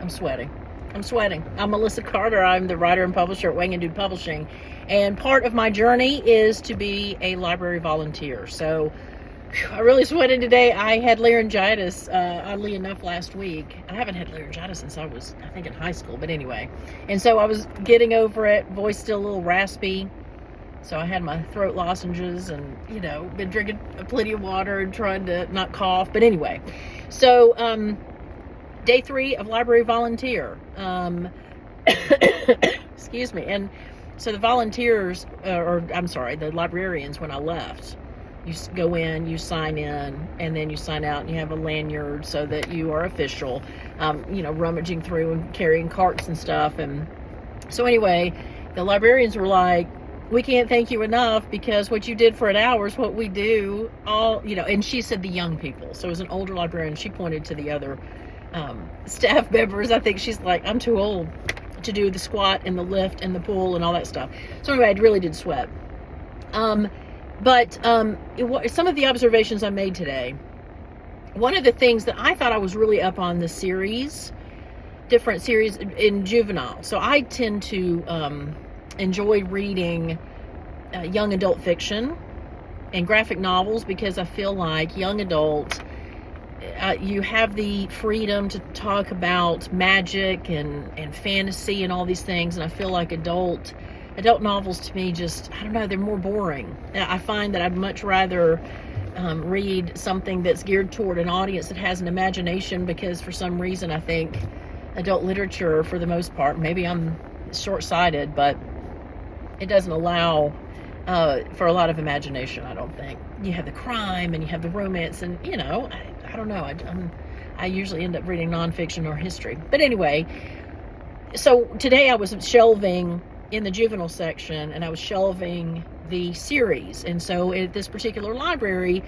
I'm sweating. I'm sweating. I'm Melissa Carter. I'm the writer and publisher at Wang and Dude Publishing. And part of my journey is to be a library volunteer. So I really sweated today. I had laryngitis, oddly enough, last week. I haven't had laryngitis since I was, I think, in high school. But anyway. And so I was getting over it. Voice still a little raspy. So I had my throat lozenges and, been drinking plenty of water and trying to not cough. But anyway. So, day 3 of library volunteer. Excuse me. And so the volunteers, the librarians, when I left, you go in, you sign in, and then you sign out, and you have a lanyard so that you are official, rummaging through and carrying carts and stuff. And so anyway, the librarians were like, we can't thank you enough because what you did for an hour is what we do all, and she said the young people. So as an older librarian, she pointed to the other staff members. I think she's like, I'm too old to do the squat and the lift and the pull and all that stuff. So anyway, I really did sweat. But some of the observations I made today, one of the things that I thought I was really up on the series, different series in Juvenile. So I tend to enjoy reading young adult fiction and graphic novels because I feel like young adult, you have the freedom to talk about magic and fantasy and all these things. And I feel like adult novels to me just, I don't know, they're more boring. I find that I'd much rather read something that's geared toward an audience that has an imagination, because for some reason I think adult literature, for the most part, maybe I'm short-sighted, but it doesn't allow for a lot of imagination, I don't think. You have the crime and you have the romance and, I don't know. I usually end up reading nonfiction or history. But anyway, so today I was shelving in the juvenile section, and I was shelving the series. And so at this particular library,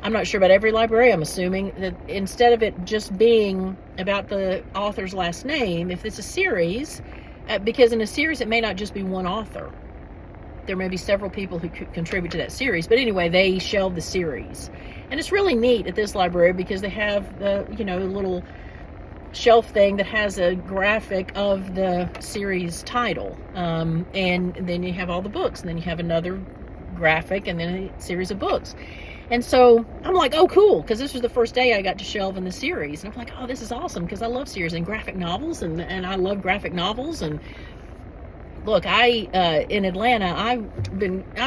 I'm not sure about every library, I'm assuming that instead of it just being about the author's last name, if it's a series, because in a series it may not just be one author. There may be several people who contribute to that series. But anyway, they shelved the series. And it's really neat at this library because they have the, little shelf thing that has a graphic of the series title. And then you have all the books. And then you have another graphic and then a series of books. And so I'm like, oh, cool. Because this was the first day I got to shelve in the series. And I'm like, oh, this is awesome. Because I love series and graphic novels. And I love graphic novels. And look, in Atlanta, I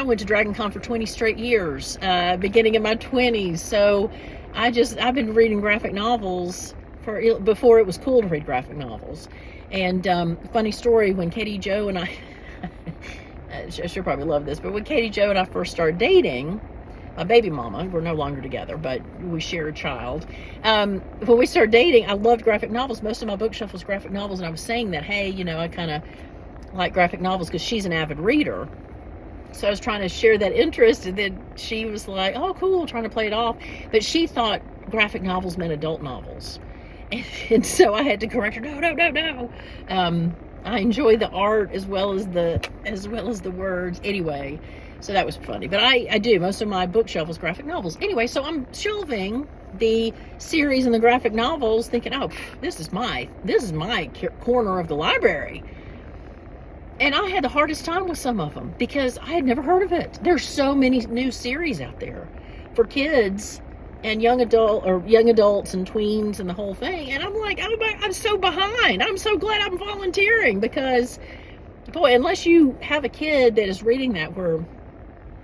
went to Dragon Con for 20 straight years, beginning in my 20s. So I've been reading graphic novels before it was cool to read graphic novels. And funny story, when Katie Jo and I she'll probably love this, but when Katie Jo and I first started dating, my baby mama, we're no longer together, but we share a child. When we started dating, I loved graphic novels. Most of my bookshelf was graphic novels, and I was saying that, hey, I kind of like graphic novels because she's an avid reader. So I was trying to share that interest, and then she was like, oh, cool, trying to play it off. But she thought graphic novels meant adult novels. And so I had to correct her, no. I enjoy the art as well as the words. Anyway, so that was funny. But I do, most of my bookshelf was graphic novels. Anyway, so I'm shelving the series and the graphic novels thinking, oh, this is my corner of the library. And I had the hardest time with some of them because I had never heard of it. There's so many new series out there for kids and young adults and tweens and the whole thing. And I'm like, I'm so behind. I'm so glad I'm volunteering because, boy, unless you have a kid that is reading that, where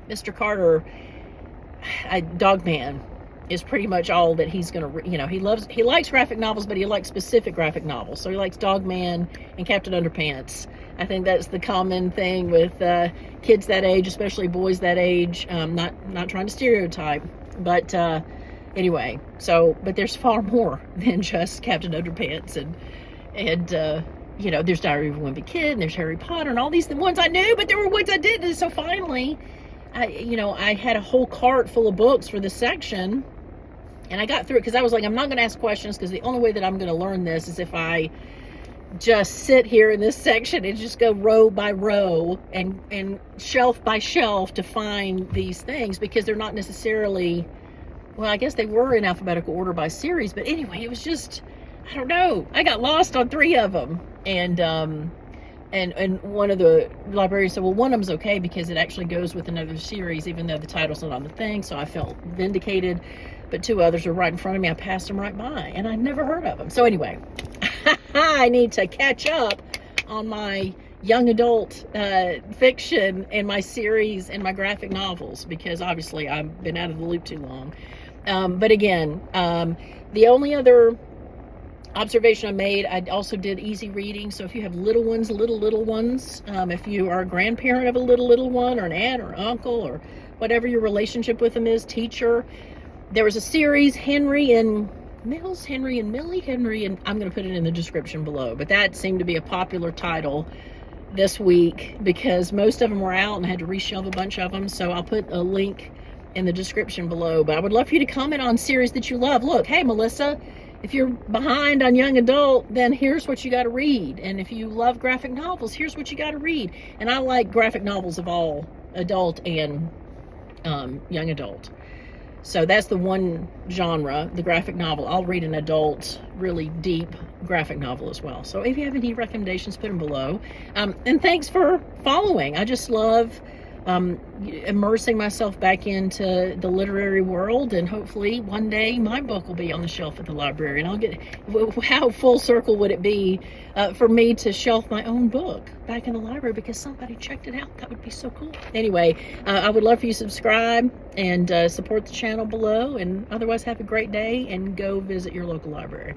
Mr. Carter, Dogman, is pretty much all that he's going to, he likes graphic novels, but he likes specific graphic novels. So he likes Dogman and Captain Underpants. I think that's the common thing with kids that age, especially boys that age. Not trying to stereotype, but anyway. So, but there's far more than just Captain Underpants, and there's Diary of a Wimpy Kid, and there's Harry Potter, and all these ones I knew, but there were ones I didn't. And so finally, I had a whole cart full of books for this section, and I got through it because I was like, I'm not going to ask questions because the only way that I'm going to learn this is if I just sit here in this section and just go row by row and shelf by shelf to find these things, because they're not necessarily, well, I guess they were in alphabetical order by series, but anyway, it was just, I don't know. I got lost on 3 of them. And one of the librarians said, well, one of them's okay because it actually goes with another series, even though the title's not on the thing. So I felt vindicated. But 2 others were right in front of me. I passed them right by, and I'd never heard of them. So anyway, I need to catch up on my young adult fiction and my series and my graphic novels, because obviously I've been out of the loop too long. But again, the only other observation I made, I also did easy reading. So if you have little ones, little ones, if you are a grandparent of a little one, or an aunt or uncle, or whatever your relationship with them is, teacher, there was a series, Henry and Millie, and I'm going to put it in the description below, but that seemed to be a popular title this week because most of them were out and I had to reshelve a bunch of them. So I'll put a link in the description below, but I would love for you to comment on series that you love. Look, hey, Melissa, if you're behind on young adult, then here's what you got to read. And if you love graphic novels, here's what you got to read. And I like graphic novels of all adult and young adult. So that's the one genre, the graphic novel. I'll read an adult, really deep graphic novel as well. So if you have any recommendations, put them below. And thanks for following. I just love immersing myself back into the literary world, and hopefully one day my book will be on the shelf at the library, and I'll get, how full circle would it be for me to shelf my own book back in the library because somebody checked it out? That would be so cool. Anyway, I would love for you to subscribe and support the channel below, and otherwise have a great day and go visit your local library.